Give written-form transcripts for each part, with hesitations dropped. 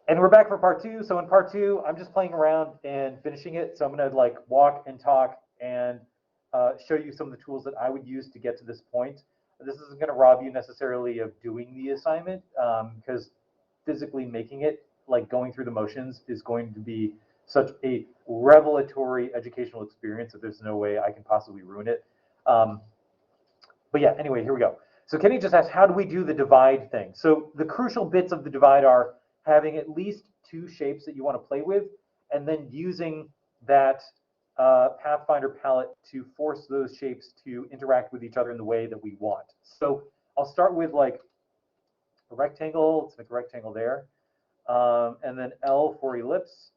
And we're back for part two. So in part two, I'm just playing around and finishing it. So I'm going to like walk and talk and show you some of the tools that I would use to get to this point. This isn't going to rob you necessarily of doing the assignment because physically making it, like going through the motions, is going to be such a revelatory educational experience that there's no way I can possibly ruin it. But yeah, anyway, here we go. So Kenny just asked, how do we do the divide thing? So the crucial bits of the divide are having at least two shapes that you want to play with, and then using that Pathfinder palette to force those shapes to interact with each other in the way that we want. So I'll start with like a rectangle. Let's make a rectangle there. And then L for ellipse,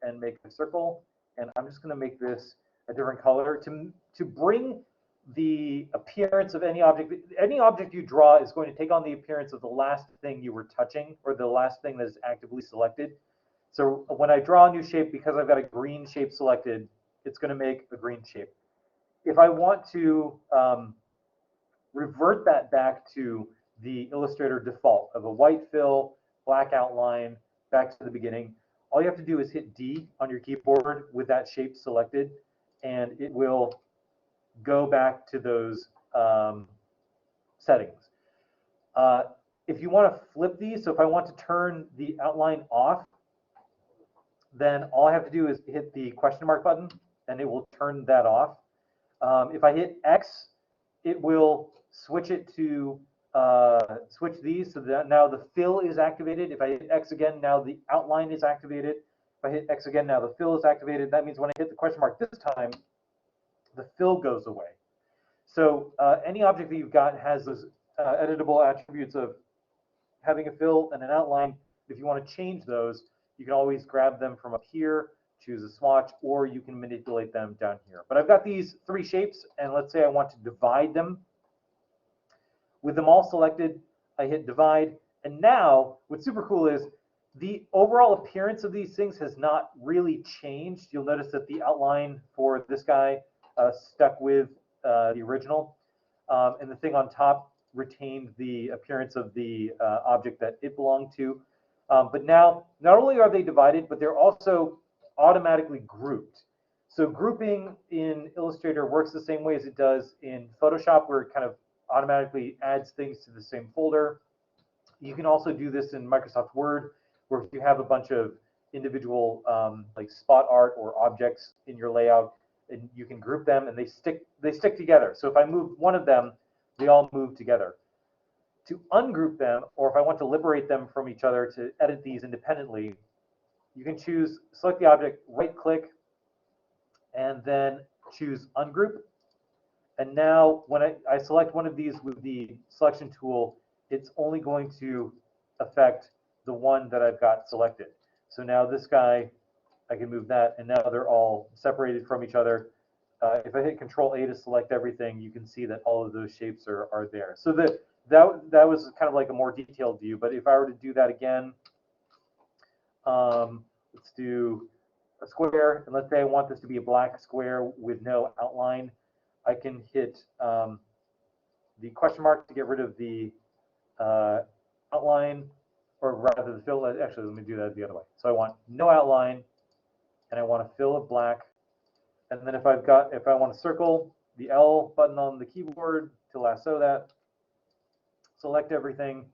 and make a circle. And I'm just going to make this a different color to bring the appearance of any object. Any object you draw is going to take on the appearance of the last thing you were touching, or the last thing that is actively selected. So when I draw a new shape, because I've got a green shape selected, it's going to make a green shape. If I want to revert that back to the Illustrator default of a white fill, black outline, back to the beginning, all you have to do is hit D on your keyboard with that shape selected, and it will go back to those settings. If you want to flip these, so if I want to turn the outline off, then all I have to do is hit the question mark button, and it will turn that off. If I hit X, it will switch it to switch these so that now the fill is activated. If I hit X again, now the outline is activated. If I hit X again, now the fill is activated. That means when I hit the question mark this time, the fill goes away. So any object that you've got has those editable attributes of having a fill and an outline. If you want to change those, you can always grab them from up here, choose a swatch, or you can manipulate them down here. But I've got these three shapes, and let's say I want to divide them. With them all selected, I hit divide, and now what's super cool is the overall appearance of these things has not really changed. You'll notice that the outline for this guy stuck with the original, and the thing on top retained the appearance of the object that it belonged to. But now, not only are they divided, but they're also automatically grouped. So grouping in Illustrator works the same way as it does in Photoshop, where it kind of automatically adds things to the same folder. You can also do this in Microsoft Word, where if you have a bunch of individual like spot art or objects in your layout, and you can group them, and they stick together. So if I move one of them, they all move together. To ungroup them, or if I want to liberate them from each other to edit these independently, you can select the object, right-click, and then choose ungroup. And now when I select one of these with the selection tool, it's only going to affect the one that I've got selected. So now this guy, I can move that, and now they're all separated from each other. If I hit Control A to select everything, you can see that all of those shapes are there. So that was kind of like a more detailed view. But if I were to do that again, let's do a square, and let's say I want this to be a black square with no outline. I can hit the question mark to get rid of the outline, or rather the fill. Actually, let me do that the other way. So I want no outline, and I want to fill it black. And then if I want to circle, the L button on the keyboard to lasso that, select everything.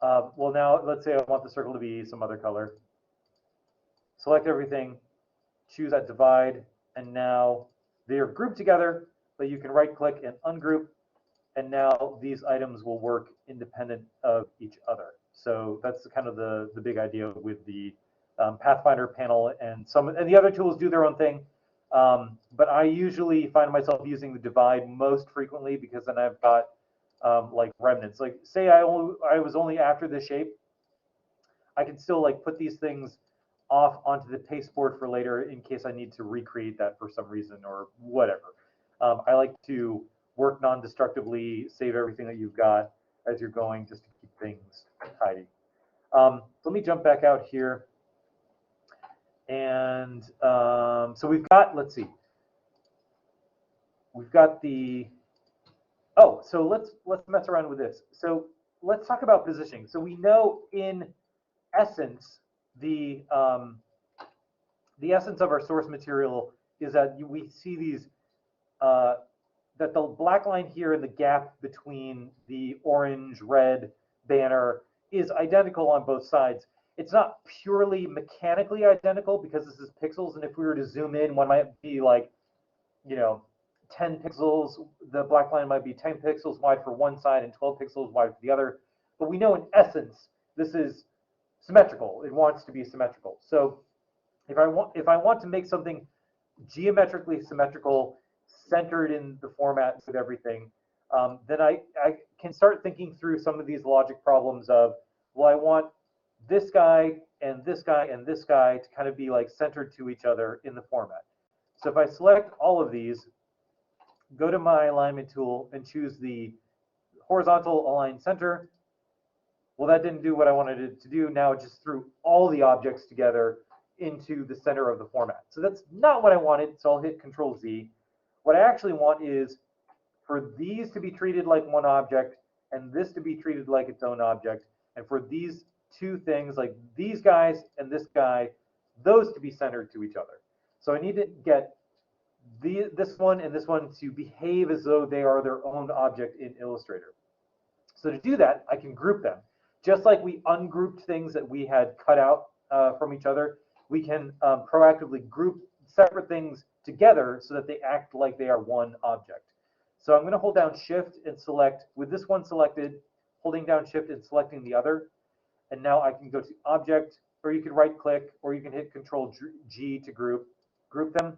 Well, now let's say I want the circle to be some other color. Select everything, choose that divide, and now they are grouped together, but you can right-click and ungroup, and now these items will work independent of each other. So that's kind of the big idea with the Pathfinder panel, and the other tools do their own thing. But I usually find myself using the divide most frequently, because then I've got like remnants. Like say I was only after the shape, I can still like put these things off onto the pasteboard for later in case I need to recreate that for some reason or whatever. I like to work non-destructively, save everything that you've got as you're going, just to keep things tidy. Let me jump back out here. And so we've got, let's see, we've got the, oh, so let's mess around with this. So let's talk about positioning. So we know in essence, the essence of our source material is that we see these, that the black line here in the gap between the orange, red banner is identical on both sides. It's not purely mechanically identical because this is pixels, and if we were to zoom in, one might be like, 10 pixels, the black line might be 10 pixels wide for one side and 12 pixels wide for the other. But we know in essence, this is symmetrical. It wants to be symmetrical. So if I want to make something geometrically symmetrical, centered in the format with everything, then I can start thinking through some of these logic problems of, well, I want this guy and this guy and this guy to kind of be like centered to each other in the format. So if I select all of these, go to my alignment tool and choose the horizontal align center. Well, that didn't do what I wanted it to do. Now it just threw all the objects together into the center of the format. So that's not what I wanted, so I'll hit Control Z. What I actually want is for these to be treated like one object and this to be treated like its own object, and for these two things, like these guys and this guy, those to be centered to each other. So I need to get this one and this one to behave as though they are their own object in Illustrator. So to do that, I can group them. Just like we ungrouped things that we had cut out from each other, we can proactively group separate things together so that they act like they are one object. So I'm going to hold down Shift and select, with this one selected, holding down Shift and selecting the other. And now I can go to Object, or you can right-click, or you can hit Control G to group them.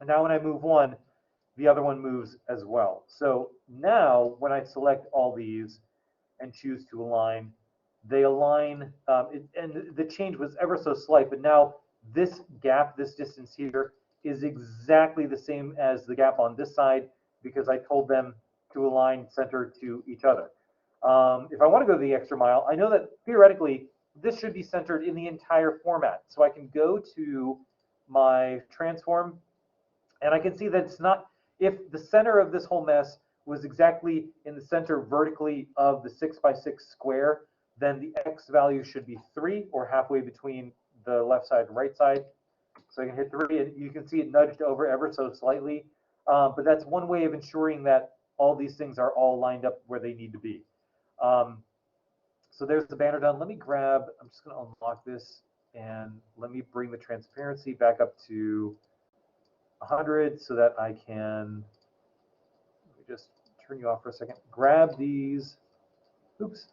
And now when I move one, the other one moves as well. So now when I select all these and choose to align, they align, and the change was ever so slight, but now this gap, this distance here, is exactly the same as the gap on this side because I told them to align center to each other. If I want to go the extra mile, I know that theoretically this should be centered in the entire format. So I can go to my transform, and I can see that it's not, if the center of this whole mess was exactly in the center vertically of the 6x6 square, then the X value should be 3 or halfway between the left side and right side. So I can hit 3 and you can see it nudged over ever so slightly. But that's one way of ensuring that all these things are all lined up where they need to be. So there's the banner done. Let me grab, I'm just going to unlock this and let me bring the transparency back up to 100 so that I can, let me just turn you off for a second, grab these, oops,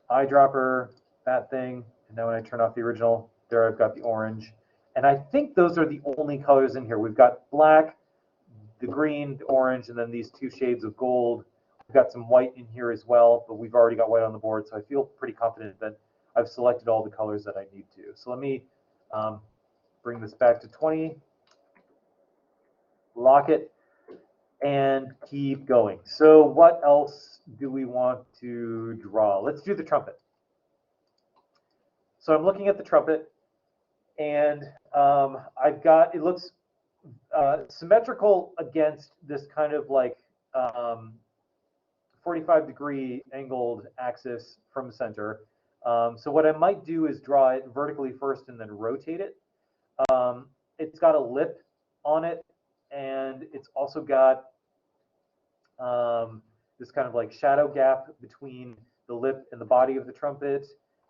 eyedropper, that thing, and now when I turn off the original, there I've got the orange. And I think those are the only colors in here. We've got black, the green, the orange, and then these two shades of gold. We've got some white in here as well, but we've already got white on the board, so I feel pretty confident that I've selected all the colors that I need to. So let me bring this back to 20, lock it, and keep going. So what else do we want to draw? Let's do the trumpet. So I'm looking at the trumpet, and I've got, it looks symmetrical against this kind of like 45-degree angled axis from the center. So what I might do is draw it vertically first and then rotate it. It's got a lip on it, and it's also got this kind of like shadow gap between the lip and the body of the trumpet.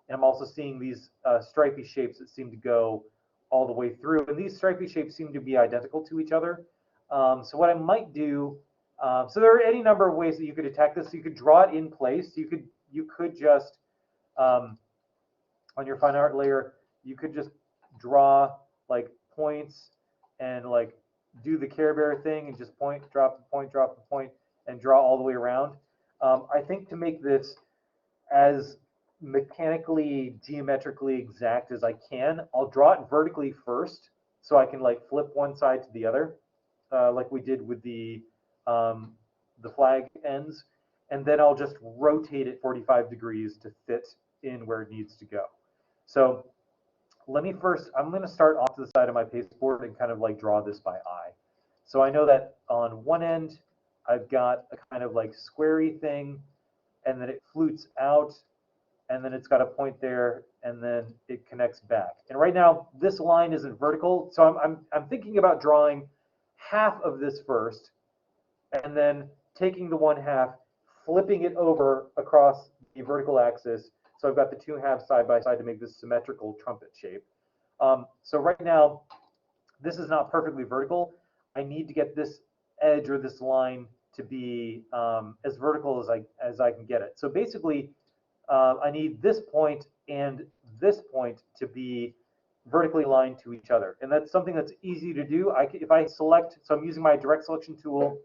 And I'm also seeing these stripy shapes that seem to go all the way through. And these stripy shapes seem to be identical to each other. So what I might do, so there are any number of ways that you could attack this. You could draw it in place. You could just, on your fine art layer, you could just draw like points and like do the Care Bear thing and just point, drop the point, and draw all the way around. I think to make this as mechanically, geometrically exact as I can, I'll draw it vertically first so I can like flip one side to the other, like we did with the flag ends, and then I'll just rotate it 45 degrees to fit in where it needs to go. So let me first, I'm going to start off to the side of my pasteboard and kind of like draw this by eye. So I know that on one end, I've got a kind of like squarey thing, and then it flutes out and then it's got a point there, and then it connects back. And right now, this line isn't vertical, so I'm thinking about drawing half of this first, and then taking the one half, flipping it over across the vertical axis. So I've got the two halves side by side to make this symmetrical trumpet shape. So right now, this is not perfectly vertical. I need to get this edge or this line to be as vertical as I can get it. So basically, I need this point and this point to be vertically aligned to each other. And that's something that's easy to do. If I select, so I'm using my direct selection tool,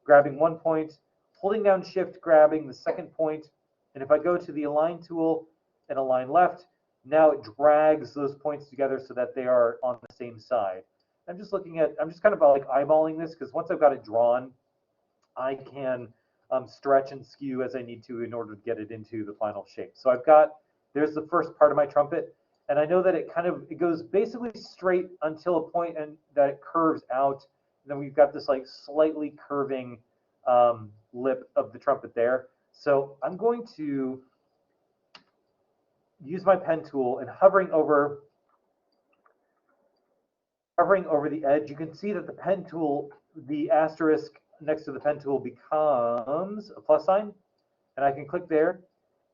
grabbing one point, holding down shift, grabbing the second point. And if I go to the align tool and align left, now it drags those points together so that they are on the same side. I'm just kind of like eyeballing this, because once I've got it drawn, I can stretch and skew as I need to in order to get it into the final shape. So there's the first part of my trumpet, and I know that it goes basically straight until a point and that it curves out. And then we've got this like slightly curving lip of the trumpet there. So I'm going to use my pen tool and hovering over the edge. You can see that the pen tool, the asterisk next to the pen tool becomes a plus sign, and I can click there,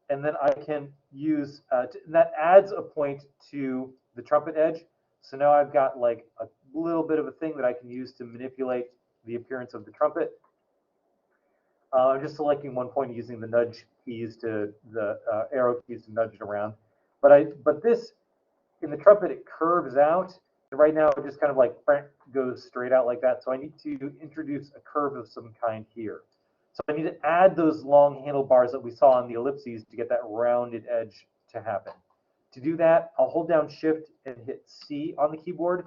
and then I can use, that adds a point to the trumpet edge. So now I've got like a little bit of a thing that I can use to manipulate the appearance of the trumpet. I'm just selecting one point using the nudge keys the arrow keys to nudge it around. But this, in the trumpet, it curves out. And right now it just kind of like goes straight out like that. So I need to introduce a curve of some kind here. So I need to add those long handlebars that we saw on the ellipses to get that rounded edge to happen. To do that, I'll hold down shift and hit C on the keyboard.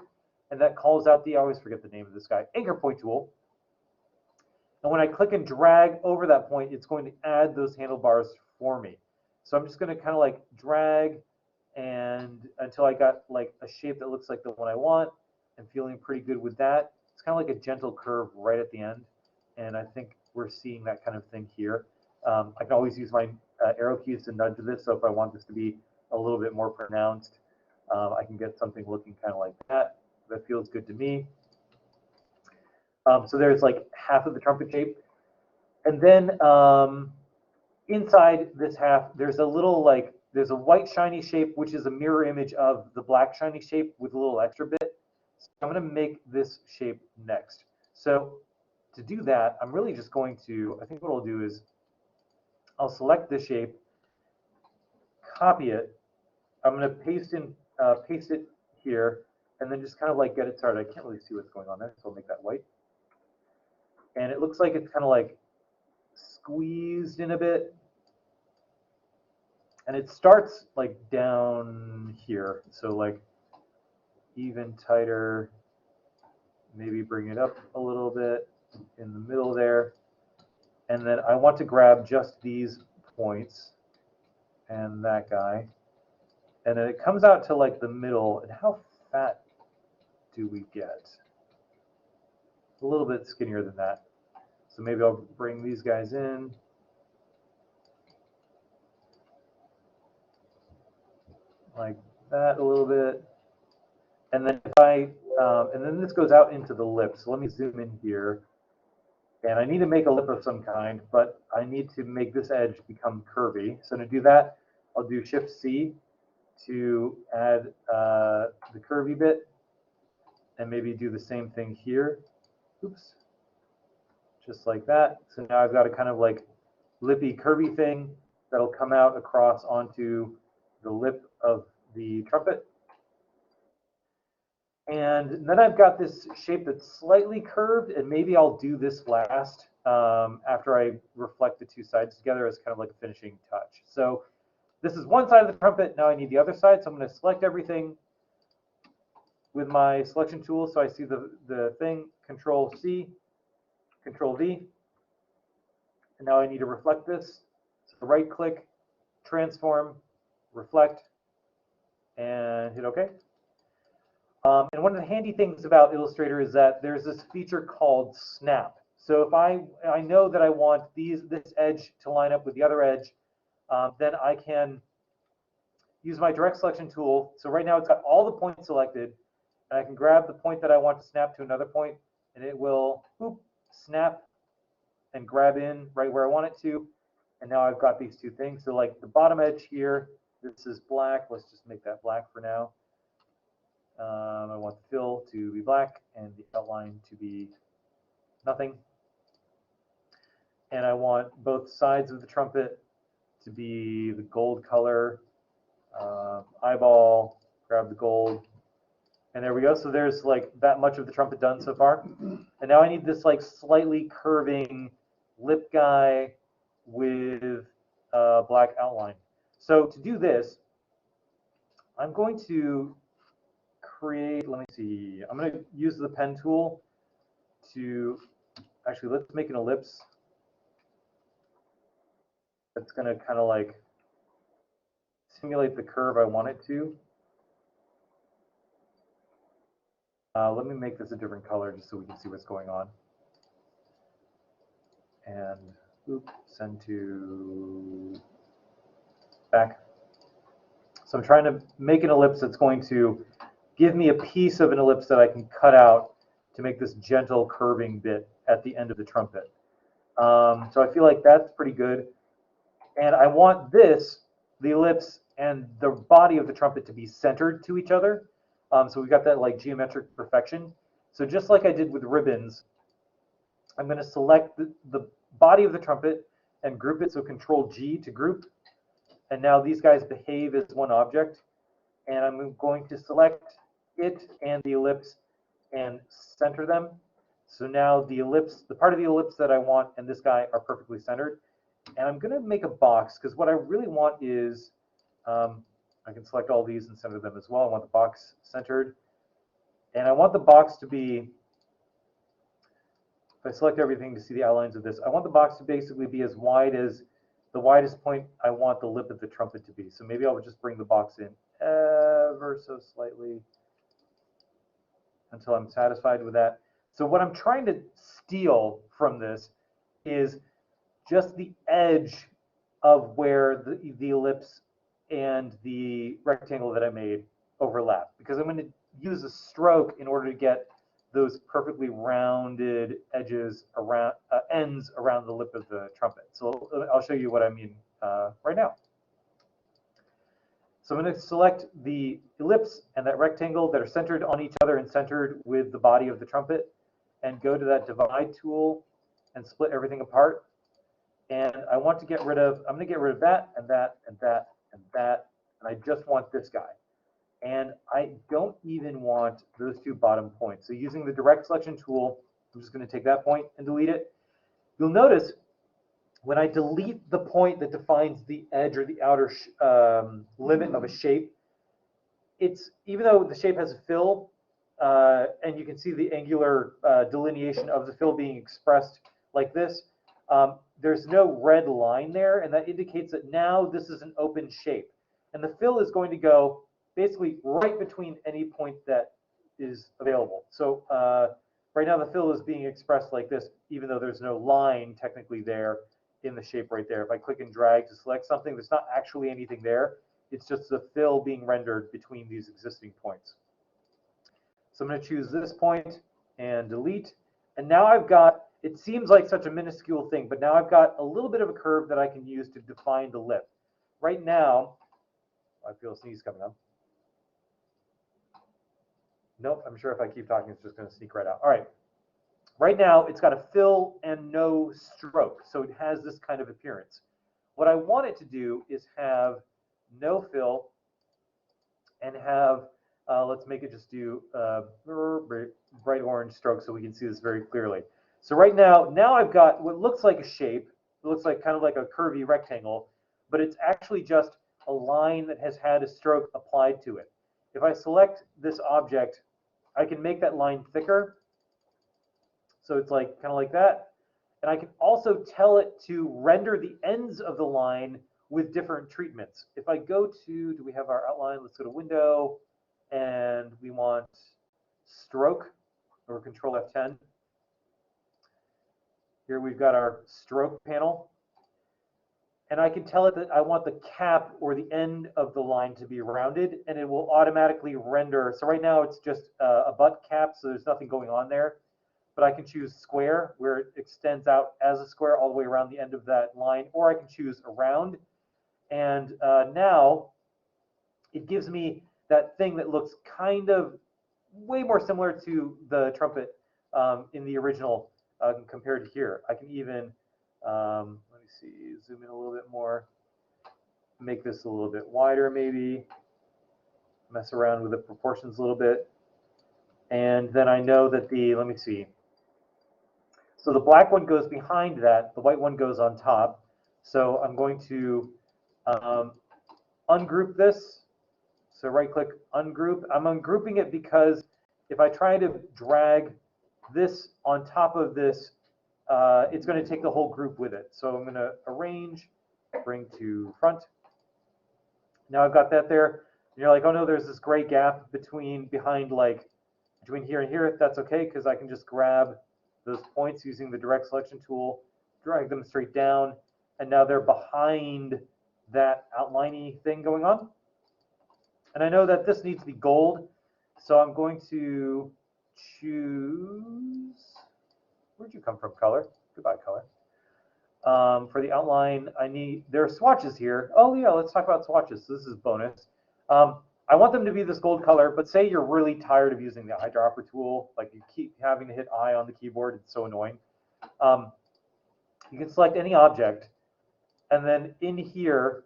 And that calls out I always forget the name of this guy, anchor point tool. And when I click and drag over that point, it's going to add those handlebars for me. So I'm just going to kind of like drag and until I got like a shape that looks like the one I want. I'm feeling pretty good with that. It's kind of like a gentle curve right at the end. And I think we're seeing that kind of thing here. I can always use my arrow keys to nudge this. So if I want this to be a little bit more pronounced, I can get something looking kind of like that. That feels good to me. So there's like half of the trumpet shape. And then inside this half, there's a white shiny shape, which is a mirror image of the black shiny shape with a little extra bit. So I'm going to make this shape next. So to do that, I'm really just going to, I think what I'll do is I'll select this shape, copy it. I'm going to paste it here, and then just kind of like get it started. I can't really see what's going on there, so I'll make that white. And it looks like it's kind of like squeezed in a bit. And it starts like down here. So like even tighter, maybe bring it up a little bit in the middle there. And then I want to grab just these points and that guy. And then it comes out to like the middle. And how fat do we get? A little bit skinnier than that. So maybe I'll bring these guys in. Like that a little bit. And then and then this goes out into the lip. So let me zoom in here. And I need to make a lip of some kind, but I need to make this edge become curvy. So to do that, I'll do Shift C to add the curvy bit, and maybe do the same thing here. Oops. Just like that. So now I've got a kind of like lippy curvy thing that'll come out across onto the lip of the trumpet. And then I've got this shape that's slightly curved, and maybe I'll do this last after I reflect the two sides together as kind of like a finishing touch. So this is one side of the trumpet. Now I need the other side. So I'm going to select everything with my selection tool. So I see the thing, Control C, Control V. And now I need to reflect this. So right click, transform, reflect, and hit OK. And one of the handy things about Illustrator is that there's this feature called snap. So if I know that I want this edge to line up with the other edge, then I can use my direct selection tool. So right now it's got all the points selected, and I can grab the point that I want to snap to another point, and it will snap and grab in right where I want it to. And now I've got these two things. So like the bottom edge here, this is black. Let's just make that black for now. I want the fill to be black and the outline to be nothing. And I want both sides of the trumpet to be the gold color. Eyeball, grab the gold. And there we go. So there's like that much of the trumpet done so far. And now I need this like slightly curving lip guy with black outline. So to do this, I'm going to create, let me see, I'm going to use the pen tool to, actually let's make an ellipse. That's going to kind of like simulate the curve I want it to. Let me make this a different color just so we can see what's going on. And send to back. So I'm trying to make an ellipse that's going to give me a piece of an ellipse that I can cut out to make this gentle curving bit at the end of the trumpet. So I feel like that's pretty good. And I want this, the ellipse and the body of the trumpet, to be centered to each other. So we've got that like geometric perfection. So just like I did with ribbons, I'm going to select the body of the trumpet and group it. So Control G to group. And now these guys behave as one object. And I'm going to select it and the ellipse and center them. So now the ellipse, the part of the ellipse that I want and this guy are perfectly centered. And I'm going to make a box because what I really want is, I can select all these and center them as well. I want the box centered. And I want the box to be, if I select everything to see the outlines of this, I want the box to basically be as wide as the widest point I want the lip of the trumpet to be. So maybe I'll just bring the box in ever so slightly until I'm satisfied with that. So what I'm trying to steal from this is just the edge of where the ellipse and the rectangle that I made overlap, because I'm going to use a stroke in order to get those perfectly rounded edges around ends around the lip of the trumpet. So I'll show you what I mean right now. So I'm going to select the ellipse and that rectangle that are centered on each other and centered with the body of the trumpet, and go to that divide tool and split everything apart. And I want to get rid of, I'm going to get rid of that and that and that and that, and I just want this guy. And I don't even want those two bottom points. So using the direct selection tool, I'm just going to take that point and delete it. You'll notice when I delete the point that defines the edge or the outer limit of a shape, it's, even though the shape has a fill, and you can see the angular delineation of the fill being expressed like this, there's no red line there, and that indicates that now this is an open shape. And the fill is going to go basically right between any point that is available. So right now the fill is being expressed like this, even though there's no line technically there in the shape right there. If I click and drag to select something, there's not actually anything there. It's just the fill being rendered between these existing points. So I'm going to choose this point and delete. And now I've got, it seems like such a minuscule thing, but now I've got a little bit of a curve that I can use to define the lip. Right now, I feel a sneeze coming up. Nope, I'm sure if I keep talking, it's just going to sneak right out. All right. Right now, it's got a fill and no stroke, so it has this kind of appearance. What I want it to do is have no fill and have, let's make it just do bright orange stroke so we can see this very clearly. So right now I've got what looks like a shape. It looks like kind of like a curvy rectangle, but it's actually just a line that has had a stroke applied to it. If I select this object, I can make that line thicker. So it's like kind of like that. And I can also tell it to render the ends of the line with different treatments. If I go to, do we have our outline? Let's go to Window, and we want Stroke, or Control F10. Here we've got our stroke panel. and I can tell it that I want the cap or the end of the line to be rounded, and it will automatically render. So right now it's just a butt cap, so there's nothing going on there. But I can choose square, where it extends out as a square all the way around the end of that line, or I can choose around. And now it gives me that thing that looks kind of way more similar to the trumpet in the original compared to here. I can even, let me see, zoom in a little bit more, make this a little bit wider maybe, mess around with the proportions a little bit. And then I know that let me see. So the black one goes behind that, the white one goes on top. So I'm going to ungroup this. So right click, ungroup. I'm ungrouping it because if I try to drag this on top of this, it's going to take the whole group with it. So I'm going to arrange, bring to front. Now I've got that there. And you're like, oh no, there's this gray gap between here and here. That's okay, because I can just grab those points using the direct selection tool, drag them straight down, and now they're behind that outliney thing going on. And I know that this needs to be gold, so I'm going to choose, where'd you come from, color? Goodbye, color. For the outline, there are swatches here. Oh yeah, let's talk about swatches. So this is bonus. I want them to be this gold color, but say you're really tired of using the eyedropper tool, like you keep having to hit I on the keyboard, it's so annoying. You can select any object, and then in here,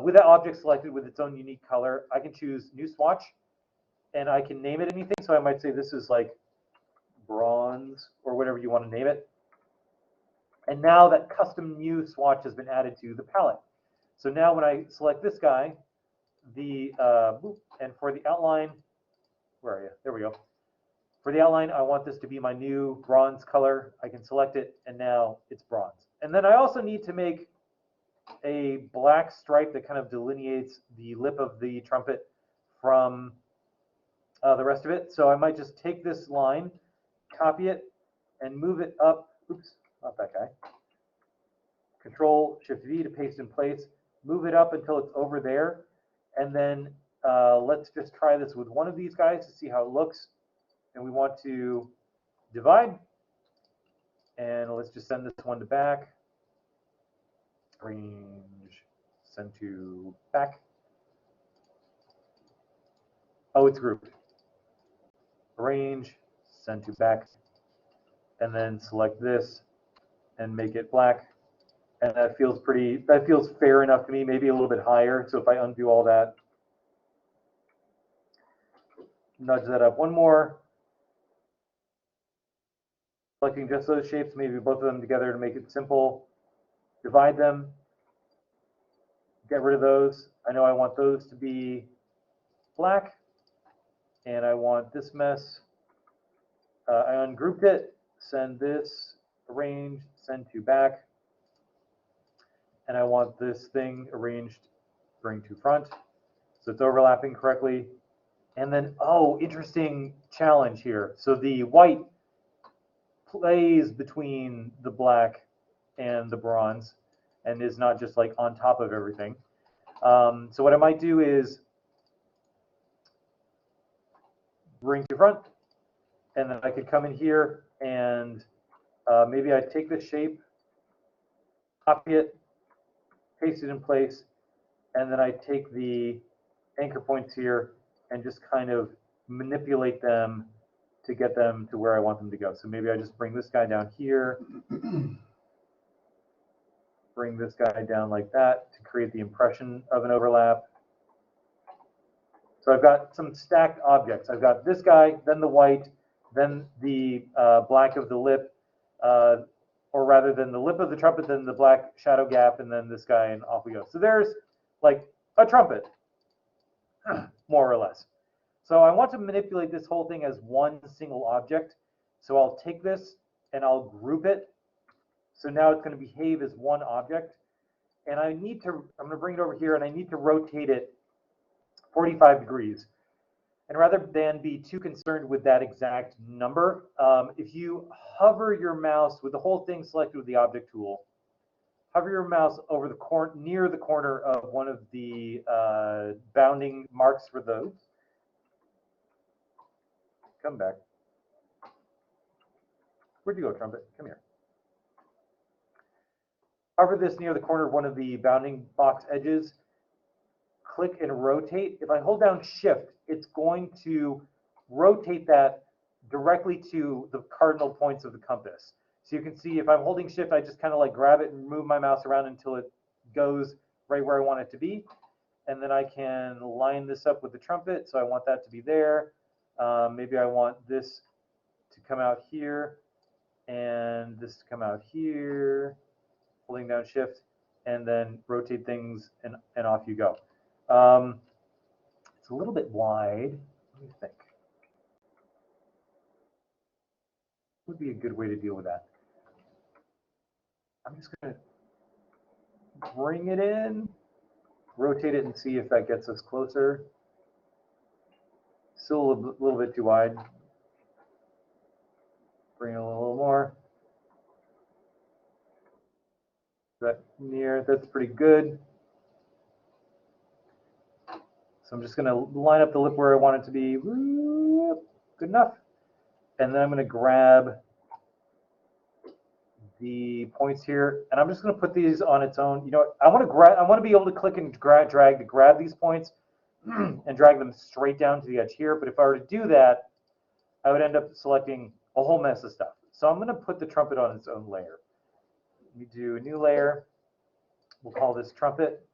with that object selected with its own unique color, I can choose new swatch, and I can name it anything. So I might say this is like bronze, or whatever you want to name it. And now that custom new swatch has been added to the palette. So now when I select this guy, and for the outline, where are you? There we go. For the outline, I want this to be my new bronze color. I can select it, and now it's bronze. And then I also need to make a black stripe that kind of delineates the lip of the trumpet from the rest of it. So I might just take this line, copy it, and move it up. Oops, not that guy. Control Shift V to paste in place. Move it up until it's over there. And then let's just try this with one of these guys to see how it looks. And we want to divide. And let's just send this one to back. Range, send to back. Oh, it's grouped. Arrange, send to back. And then select this and make it black. And that feels fair enough to me, maybe a little bit higher. So if I undo all that, nudge that up one more. Selecting just those shapes, maybe both of them together to make it simple. Divide them. Get rid of those. I know I want those to be black. And I want this mess. I ungrouped it. Send this, arrange, send to back. And I want this thing arranged, bring to front. So it's overlapping correctly. And then, oh, interesting challenge here. So the white plays between the black and the bronze and is not just like on top of everything. So what I might do is bring to front, and then I could come in here and maybe I take this shape, copy it, paste it in place, and then I take the anchor points here and just kind of manipulate them to get them to where I want them to go. So maybe I just bring this guy down here, bring this guy down like that to create the impression of an overlap. So I've got some stacked objects. I've got this guy, then the white, then the black of the lip, or rather than the lip of the trumpet, then the black shadow gap, and then this guy, and off we go. So there's like a trumpet, more or less. So I want to manipulate this whole thing as one single object. So I'll take this and I'll group it. So now it's going to behave as one object. And I'm going to bring it over here, and I need to rotate it 45 degrees. And rather than be too concerned with that exact number, if you hover your mouse with the whole thing selected with the object tool, hover your mouse over the corner, near the corner of one of the bounding marks for those. Come back. Where'd you go, trumpet? Come here. Hover this near the corner of one of the bounding box edges. Click and rotate. If I hold down shift, it's going to rotate that directly to the cardinal points of the compass. So you can see if I'm holding shift, I just kind of like grab it and move my mouse around until it goes right where I want it to be. And then I can line this up with the trumpet. So I want that to be there. Maybe I want this to come out here and this to come out here, holding down shift, and then rotate things and off you go. It's a little bit wide. What do you think? Would be a good way to deal with that. I'm just going to bring it in, rotate it, and see if that gets us closer. Still a little bit too wide. Bring it a little more. That near, that's pretty good. So I'm just going to line up the lip where I want it to be. Good enough. And then I'm going to grab the points here, and I'm just going to put these on its own. You know, I want to be able to click and drag to grab these points and drag them straight down to the edge here. But if I were to do that, I would end up selecting a whole mess of stuff. So I'm going to put the trumpet on its own layer. We do a new layer. We'll call this trumpet.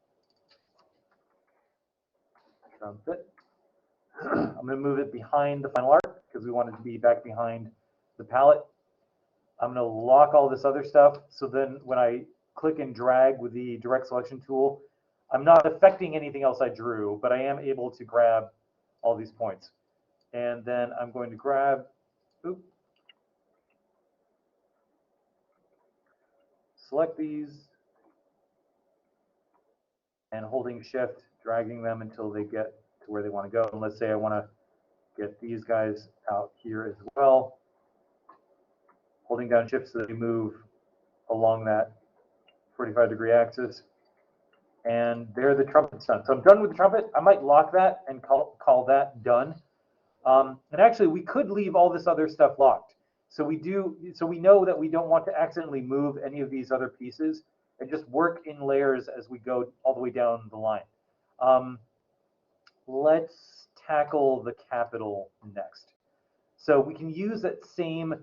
Trumpet. I'm going to move it behind the final art because we want it to be back behind the palette. I'm going to lock all this other stuff. So then when I click and drag with the direct selection tool, I'm not affecting anything else I drew, but I am able to grab all these points. And then I'm going to grab, select these, and holding shift, dragging them until they get to where they want to go. And let's say I want to get these guys out here as well. Holding down shift so that they move along that 45-degree axis. And there the trumpet's done. So I'm done with the trumpet. I might lock that and call that done. And actually, we could leave all this other stuff locked. So we know that we don't want to accidentally move any of these other pieces and just work in layers as we go all the way down the line. Let's tackle the capital next. So we can use that same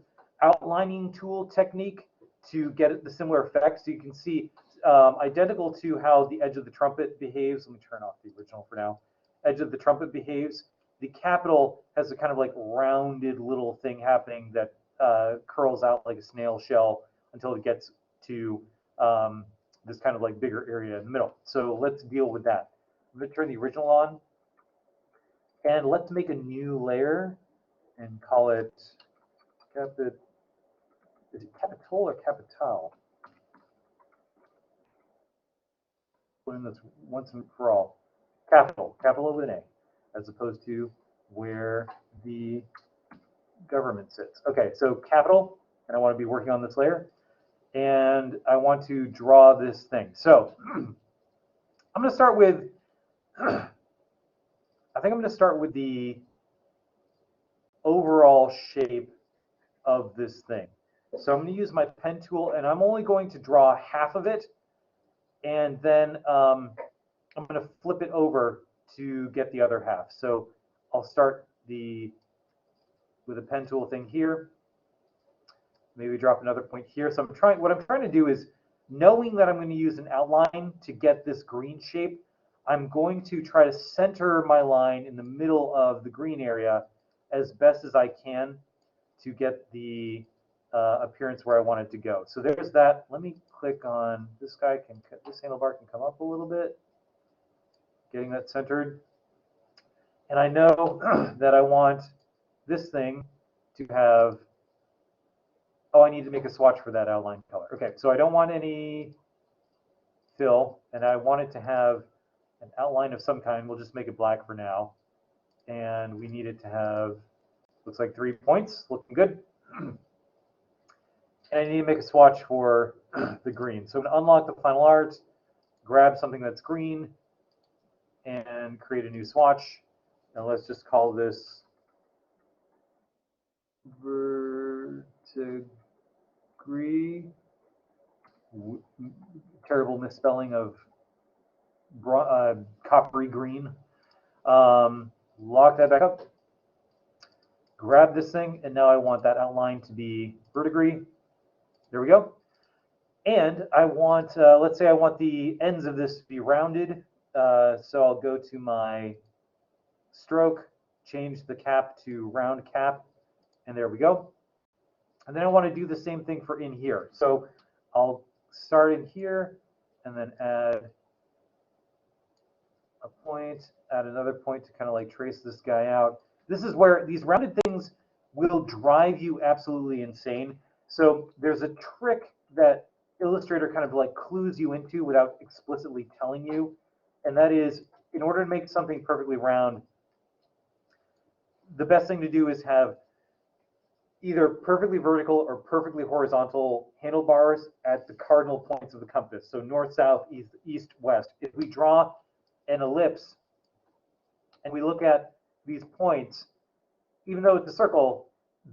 outlining tool technique to get the similar effects. So you can see identical to how the edge of the trumpet behaves. Let me turn off the original for now. Edge of the trumpet behaves. The capital has a kind of like rounded little thing happening that curls out like a snail shell until it gets to this kind of like bigger area in the middle. So let's deal with that. I'm going to turn the original on. And let's make a new layer and call it Capit. Is it capital or capital? Putting this once and for all. Capital with an A, as opposed to where the government sits. Okay, so capital, and I want to be working on this layer, and I want to draw this thing. So I'm going to start with, I think I'm going to start with the overall shape of this thing. So I'm going to use my pen tool, and I'm only going to draw half of it, and then I'm going to flip it over to get the other half. So I'll start with a pen tool thing here. Maybe drop another point here. So what I'm trying to do is, knowing that I'm going to use an outline to get this green shape, I'm going to try to center my line in the middle of the green area as best as I can to get the appearance where I want it to go. So there's that. Let me click on this guy. This handlebar can come up a little bit, getting that centered. And I know that I want this thing to have, I need to make a swatch for that outline color. Okay, so I don't want any fill, and I want it to have an outline of some kind. We'll just make it black for now. And we need it to have, looks like 3 points, looking good. And I need to make a swatch for the green. So I'm going to unlock the final art, grab something that's green, and create a new swatch. And let's just call this verdigris. Terrible misspelling of coppery green. Lock that back up. Grab this thing, and now I want that outline to be verdigris. There we go. And I want, let's say I want the ends of this to be rounded. So I'll go to my stroke, change the cap to round cap, and there we go. And then I want to do the same thing for in here. So I'll start in here and then add a point, add another point to kind of like trace this guy out. This is where these rounded things will drive you absolutely insane. So there's a trick that Illustrator kind of like clues you into without explicitly telling you. And that is, in order to make something perfectly round, the best thing to do is have either perfectly vertical or perfectly horizontal handlebars at the cardinal points of the compass. So north, south, east, west. If we draw an ellipse and we look at these points, even though it's a circle,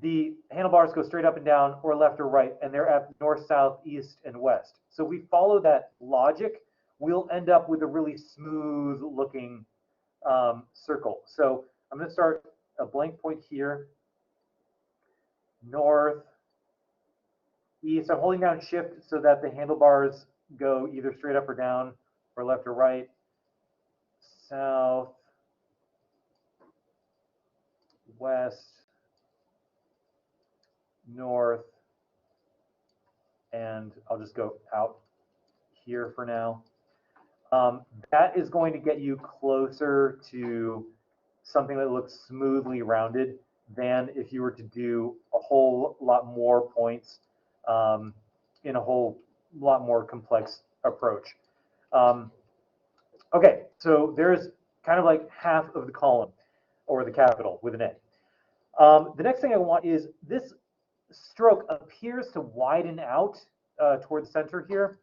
the handlebars go straight up and down or left or right, and they're at north, south, east, and west. So we follow that logic, we'll end up with a really smooth looking circle. So I'm going to start a blank point here, north, east. I'm holding down shift so that the handlebars go either straight up or down or left or right, south, west, north, and I'll just go out here for now. That is going to get you closer to something that looks smoothly rounded than if you were to do a whole lot more points in a whole lot more complex approach. Okay, so there's kind of like half of the column or the capital with an A. The next thing I want is this stroke appears to widen out toward the center here.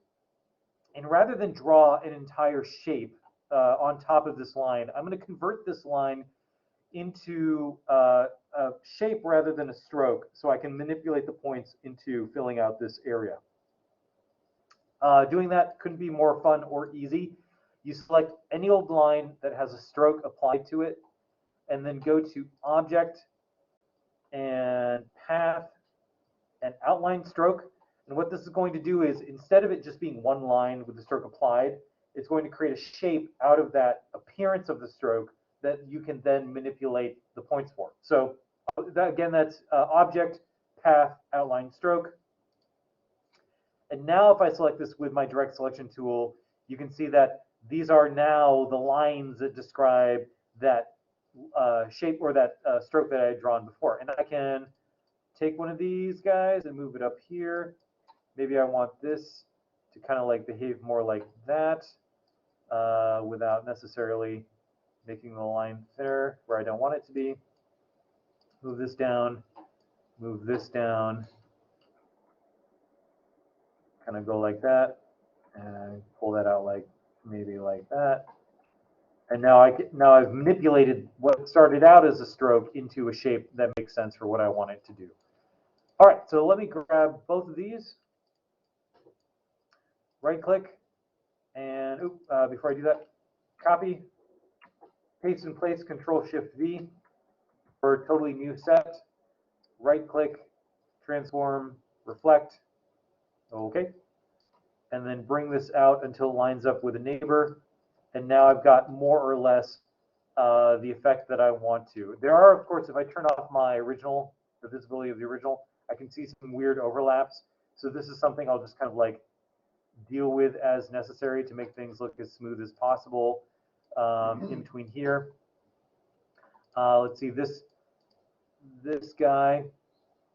And rather than draw an entire shape on top of this line, I'm going to convert this line into a shape rather than a stroke so I can manipulate the points into filling out this area. Doing that couldn't be more fun or easy. You select any old line that has a stroke applied to it, and then go to Object and Path and Outline Stroke. And what this is going to do is, instead of it just being one line with the stroke applied, it's going to create a shape out of that appearance of the stroke that you can then manipulate the points for. So that, again, that's Object, Path, Outline, Stroke. And now if I select this with my direct selection tool, you can see that these are now the lines that describe that shape or that stroke that I had drawn before. And I can take one of these guys and move it up here. Maybe I want this to kind of like behave more like that without necessarily making the line thinner where I don't want it to be. Move this down, kind of go like that, and pull that out like maybe like that. And now I've manipulated what started out as a stroke into a shape that makes sense for what I want it to do. All right, so let me grab both of these. Right click, and before I do that, copy, paste in place, Control Shift V for a totally new set. Right click, transform, reflect. Okay. And then bring this out until it lines up with a neighbor. And now I've got more or less the effect that I want to. There are, of course, if I turn off my original, the visibility of the original, I can see some weird overlaps. So this is something I'll just kind of like deal with as necessary to make things look as smooth as possible in between here. Let's see, this guy,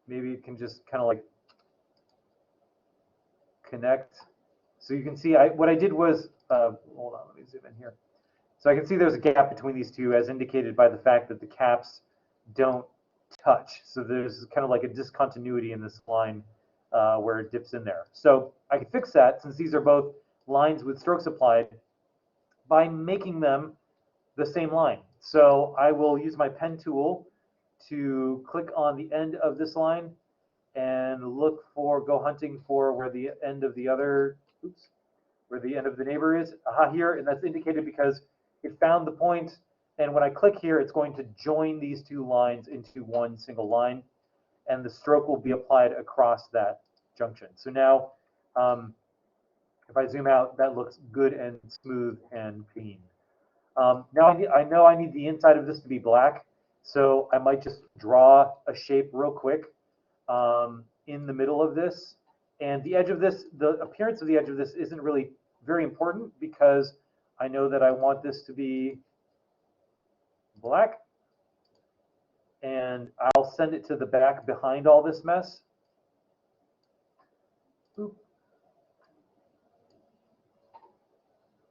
maybe it can just kind of like connect. So you can see what I did was, hold on, let me zoom in here. So I can see there's a gap between these two as indicated by the fact that the caps don't touch. So there's kind of like a discontinuity in this line where it dips in there. So I can fix that since these are both lines with strokes applied by making them the same line. So I will use my pen tool to click on the end of this line and go hunting for where the end of the other, where the end of the neighbor is, here, and that's indicated because it found the point, and when I click here, it's going to join these two lines into one single line, and the stroke will be applied across that junction. So now, if I zoom out, that looks good and smooth and clean. Now I know I need the inside of this to be black, so I might just draw a shape real quick in the middle of this. And the edge of this, the appearance of the edge of this isn't really very important because I know that I want this to be black. And I'll send it to the back behind all this mess. Boop.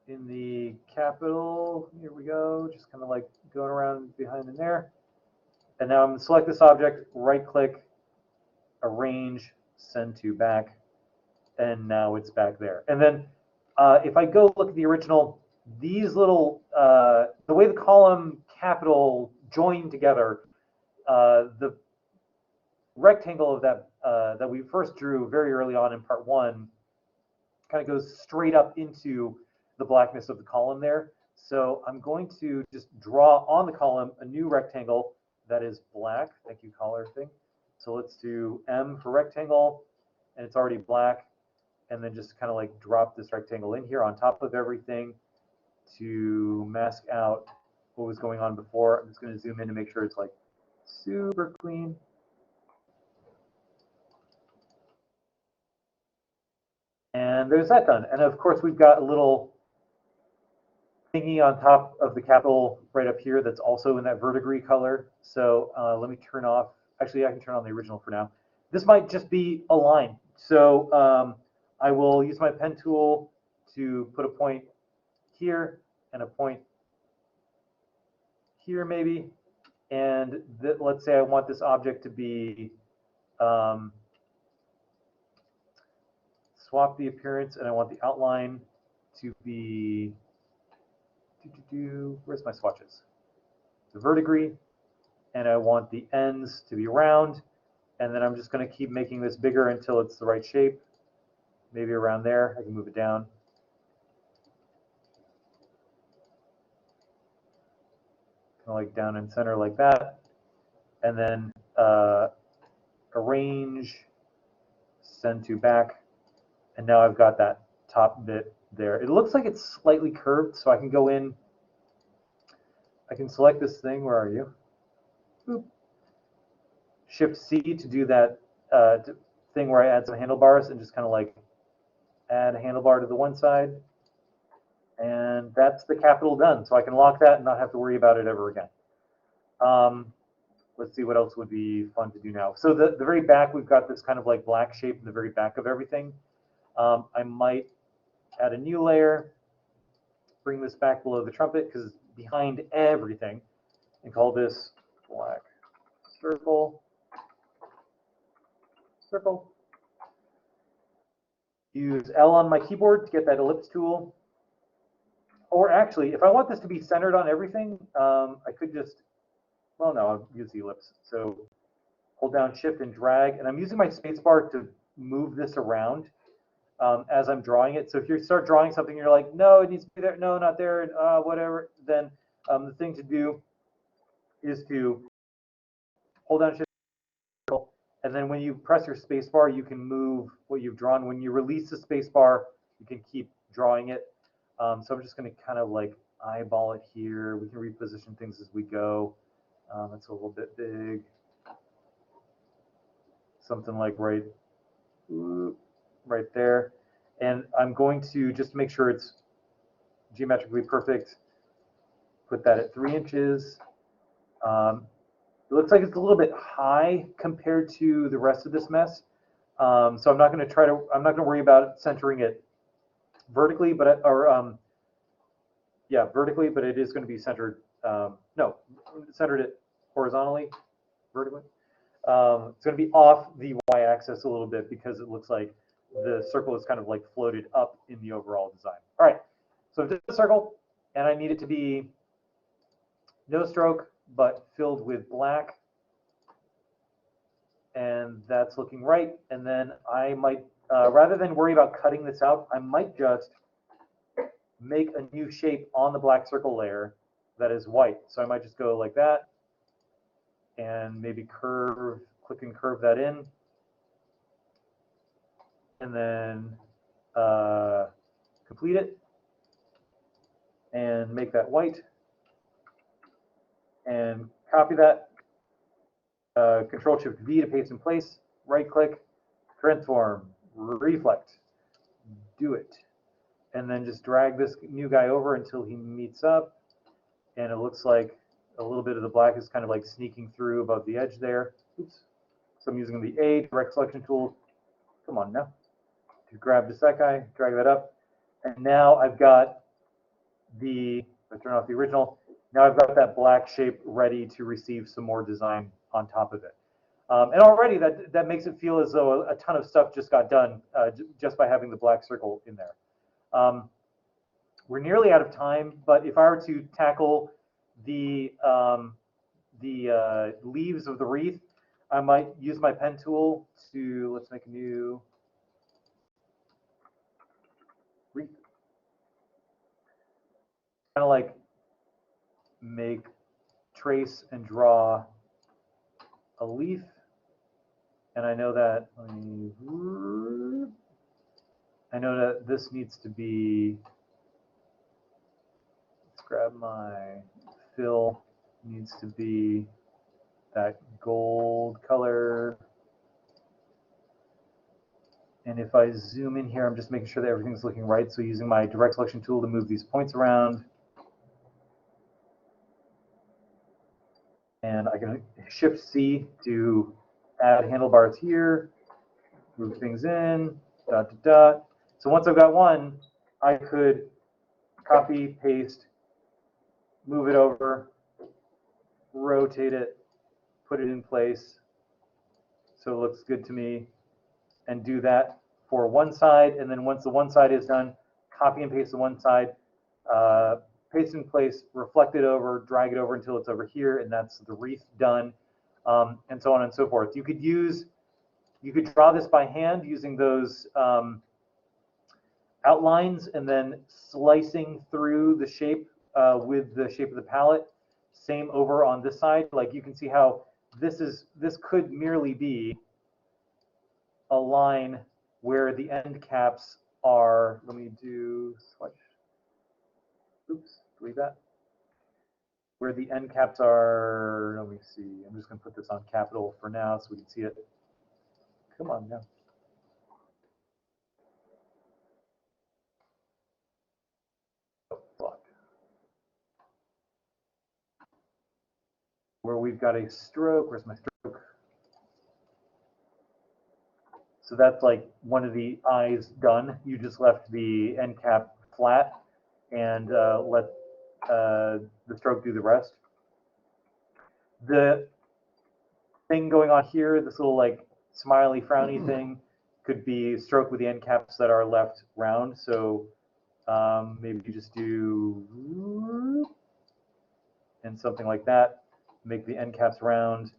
In the capital, here we go, just kind of like going around behind in there. And now I'm going to select this object, right click, arrange, send to back, and now it's back there. And then if I go look at the original, these little, the way the column capital join together, the rectangle of that that we first drew very early on in part one kind of goes straight up into the blackness of the column there. So I'm going to just draw on the column a new rectangle that is black. Thank you, color thing. So let's do M for rectangle, and it's already black. And then just kind of like drop this rectangle in here on top of everything to mask out what was going on before. I'm just going to zoom in to make sure it's like super clean. And there's that done. And of course, we've got a little thingy on top of the capital right up here that's also in that verdigris color. So let me turn off. Actually, I can turn on the original for now. This might just be a line. So I will use my pen tool to put a point here and a point here maybe. And let's say I want this object to be swap the appearance, and I want the outline to be, where's my swatches? The verdigris, and I want the ends to be round, and then I'm just going to keep making this bigger until it's the right shape. Maybe around there, I can move it down. Kind of like down in center like that. And then arrange, send to back. And now I've got that top bit there. It looks like it's slightly curved, so I can go in. I can select this thing. Where are you? Boop. Shift C to do that thing where I add some handlebars and just kind of like add a handlebar to the one side. And that's the capital done. So I can lock that and not have to worry about it ever again. Let's see what else would be fun to do now. So the very back, we've got this kind of like black shape in the very back of everything. I might add a new layer, bring this back below the trumpet because it's behind everything, and call this black circle. Circle. Use L on my keyboard to get that ellipse tool. Or actually, if I want this to be centered on everything, I could just, well, no, I'll use the ellipse. So hold down Shift and drag, and I'm using my spacebar to move this around as I'm drawing it. So if you start drawing something, you're like, no, it needs to be there, no, not there, and whatever, then the thing to do is to hold down Shift, and then when you press your spacebar, you can move what you've drawn. When you release the spacebar, you can keep drawing it. So I'm just going to kind of like eyeball it here. We can reposition things as we go. It's a little bit big. Something like right there. And I'm going to, just make sure it's geometrically perfect, put that at 3 inches. It looks like it's a little bit high compared to the rest of this mess. So I'm not going to worry about centering it vertically, but vertically, but it is going to be centered. No, centered it horizontally, vertically. It's going to be off the y-axis a little bit because it looks like the circle is kind of like floated up in the overall design. All right, so I've done the circle, and I need it to be no stroke, but filled with black. And that's looking right. And then I might, rather than worry about cutting this out, I might just make a new shape on the black circle layer that is white. So I might just go like that and maybe click and curve that in. And then complete it and make that white. And copy that. Control-Shift-V to paste in place. Right-click, transform, reflect. Do it. And then just drag this new guy over until he meets up. And it looks like a little bit of the black is kind of like sneaking through above the edge there. Oops. So I'm using the A direct selection tool. Come on now. To grab just that guy, drag that up. And now I've got the, I turn off the original. Now I've got that black shape ready to receive some more design on top of it. And already that makes it feel as though a ton of stuff just got done just by having the black circle in there. We're nearly out of time, but if I were to tackle the leaves of the wreath, I might use my pen tool to, let's make a new wreath. Kind of like trace and draw a leaf. And I know that this needs to be, let's grab my fill, needs to be that gold color. And if I zoom in here, I'm just making sure that everything's looking right. So using my direct selection tool to move these points around. And I can Shift C to add handlebars here, move things in, dot, dot, dot. So once I've got one, I could copy, paste, move it over, rotate it, put it in place so it looks good to me, and do that for one side. And then once the one side is done, copy and paste the one side, paste in place, reflect it over, drag it over until it's over here, and that's the wreath done, and so on and so forth. You could draw this by hand using those outlines and then slicing through the shape with the shape of the palette. Same over on this side. Like you can see how this could merely be a line where the end caps are. Let me do switch. Oops, delete that. Where the end caps are, let me see. I'm just going to put this on capital for now so we can see it. Come on now. Where we've got a stroke. Where's my stroke? So that's like one of the eyes done. You just left the end cap flat and let the stroke do the rest. The thing going on here, this little like smiley frowny thing, could be stroke with the end caps that are left round. So maybe you just do and something like that. Make the end caps round,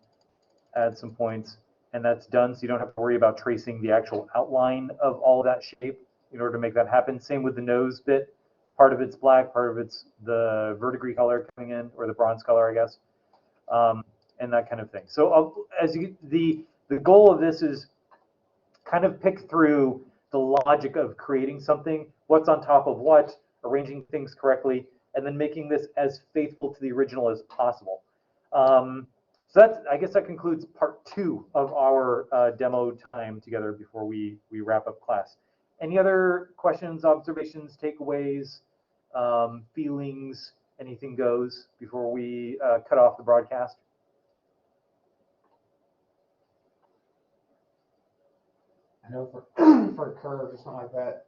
add some points, and that's done. So you don't have to worry about tracing the actual outline of all of that shape in order to make that happen. Same with the nose bit. Part of it's black, part of it's the verdigris color coming in, or the bronze color, I guess, and that kind of thing. So the goal of this is kind of pick through the logic of creating something, what's on top of what, arranging things correctly, and then making this as faithful to the original as possible. So I guess that concludes part 2 of our demo time together before we wrap up class. Any other questions, observations, takeaways, feelings, anything goes before we cut off the broadcast? I know for a curve or something like that,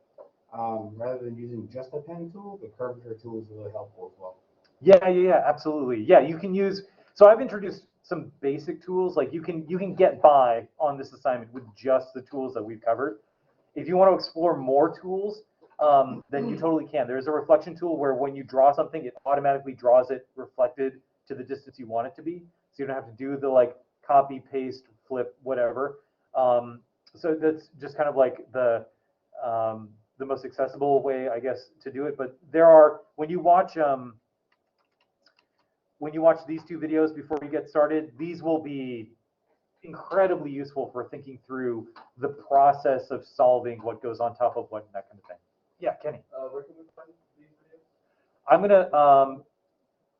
rather than using just a pen tool, the curvature tool is really helpful as well. Yeah, absolutely. Yeah, you can use, so I've introduced some basic tools. Like you can get by on this assignment with just the tools that we've covered. If you want to explore more tools, then you totally can. There's a reflection tool where when you draw something, it automatically draws it reflected to the distance you want it to be. So you don't have to do the like copy, paste, flip, whatever. So that's just kind of like the most accessible way, I guess, to do it. But there are, when you watch these two videos before you get started, these will be incredibly useful for thinking through the process of solving what goes on top of what and that kind of thing. Yeah, Kenny. Where can we find these videos? I'm gonna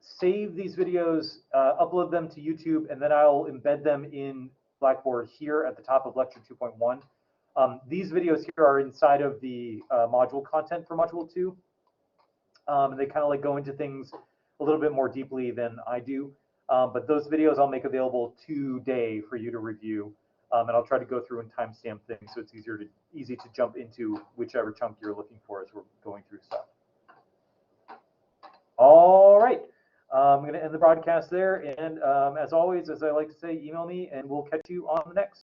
save these videos, upload them to YouTube, and then I'll embed them in Blackboard here at the top of lecture 2.1. These videos here are inside of the module content for module 2. And they kind of like go into things a little bit more deeply than I do. But those videos I'll make available today for you to review. And I'll try to go through and timestamp things so it's easy to jump into whichever chunk you're looking for as we're going through stuff. All right. I'm going to end the broadcast there. And as always, as I like to say, email me and we'll catch you on the next.